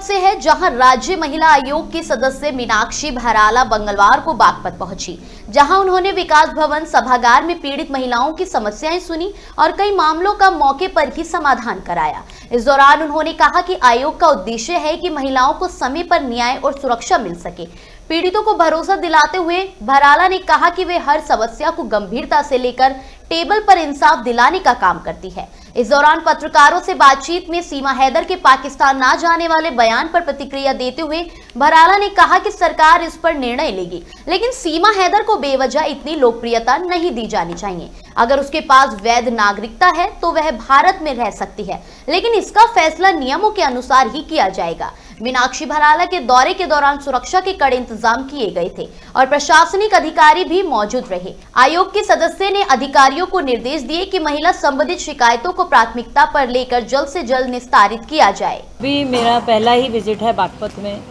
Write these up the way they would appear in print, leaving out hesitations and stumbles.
बागपत से है, जहां राज्य महिला आयोग की सदस्य मीनाक्षी भराला मंगलवार को बागपत पहुंची, जहां उन्होंने विकास भवन सभागार में पीड़ित महिलाओं की समस्याएं सुनी और कई मामलों का मौके पर ही समाधान कराया। इस दौरान उन्होंने कहा कि आयोग का उद्देश्य है कि महिलाओं को समय पर न्याय और सुरक्षा मिल सके। पीड़ितों को भरोसा दिलाते हुए भराला ने कहा कि वे हर समस्या को गंभीरता से लेकर टेबल पर इंसाफ दिलाने का काम करती है। इस दौरान पत्रकारों से बातचीत में सीमा हैदर के पाकिस्तान ना जाने वाले बयान पर प्रतिक्रिया देते हुए भराला ने कहा कि सरकार इस पर निर्णय लेगी, लेकिन सीमा हैदर को बेवजह इतनी लोकप्रियता नहीं दी जानी चाहिए। अगर उसके पास वैध नागरिकता है तो वह भारत में रह सकती है, लेकिन इसका फैसला नियमों के अनुसार ही किया जाएगा। मीनाक्षी भराला के दौरे के दौरान सुरक्षा के कड़े इंतजाम किए गए थे और प्रशासनिक अधिकारी भी मौजूद रहे। आयोग के सदस्य ने अधिकारियों को निर्देश दिए कि महिला संबंधित शिकायतों को प्राथमिकता पर लेकर जल्द से जल्द निस्तारित किया जाए। अभी मेरा पहला ही विजिट है बागपत में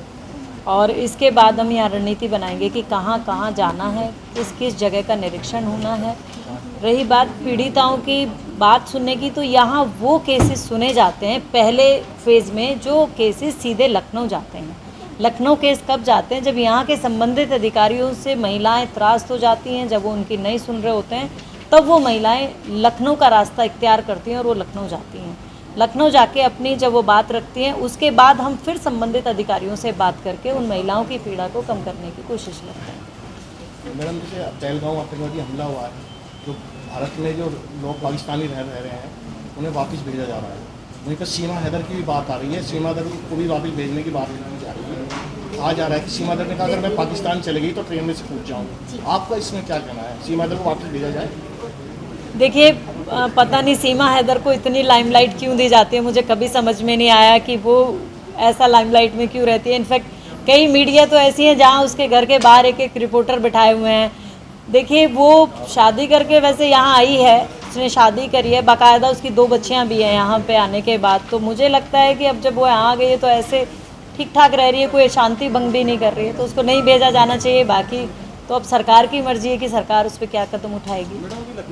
और इसके बाद हम यहाँ रणनीति बनाएंगे कि कहाँ कहाँ जाना है, किस किस जगह का निरीक्षण होना है। रही बात पीड़िताओं की बात सुनने की, तो यहाँ वो केसेस सुने जाते हैं पहले फेज़ में, जो केसेस सीधे लखनऊ जाते हैं। लखनऊ केस कब जाते हैं? जब यहाँ के संबंधित अधिकारियों से महिलाएं त्रास्त हो जाती हैं, जब वो उनकी नहीं सुन रहे होते हैं, तब वो महिलाएं लखनऊ का रास्ता इख्तियार करती हैं और वो लखनऊ जाती हैं। लखनऊ जाके अपनी जब वो बात रखती हैं, उसके बाद हम फिर संबंधित अधिकारियों से बात करके उन महिलाओं की पीड़ा को कम करने की कोशिश करते हैं। मैडम, जैसे पहलगांव आतंकवादी हमला हुआ है, तो भारत में जो लोग पाकिस्तानी रह रहे हैं उन्हें वापस भेजा जा रहा है। वहीं पर सीमा हैदर की भी बात आ रही है, सीमा हैदर को भी वापस भेजने की बात की जा रही है। कहा जा रहा है कि सीमा हैदर ने कहा अगर मैं पाकिस्तान चले गई तो ट्रेन में से कूद जाऊँगी। आपका इसमें क्या कहना है? सीमा हैदर को वापस भेजा जाए? देखिए, पता नहीं सीमा हैदर को इतनी लाइमलाइट क्यों दी जाती है, मुझे कभी समझ में नहीं आया कि वो ऐसा लाइमलाइट में क्यों रहती है। इनफैक्ट कई मीडिया तो ऐसी हैं जहाँ उसके घर के बाहर एक एक रिपोर्टर बिठाए हुए हैं। देखिए, वो शादी करके वैसे यहाँ आई है, उसने शादी करी है, बाकायदा उसकी 2 बच्चियाँ भी हैं यहाँ पे आने के बाद। तो मुझे लगता है कि अब जब वो यहाँ आ गई है तो ऐसे ठीक ठाक रह रही है, कोई शांति भंग भी नहीं कर रही है, तो उसको नहीं भेजा जाना चाहिए। बाकी तो अब सरकार की मर्जी है कि सरकार उस पर क्या कदम उठाएगी।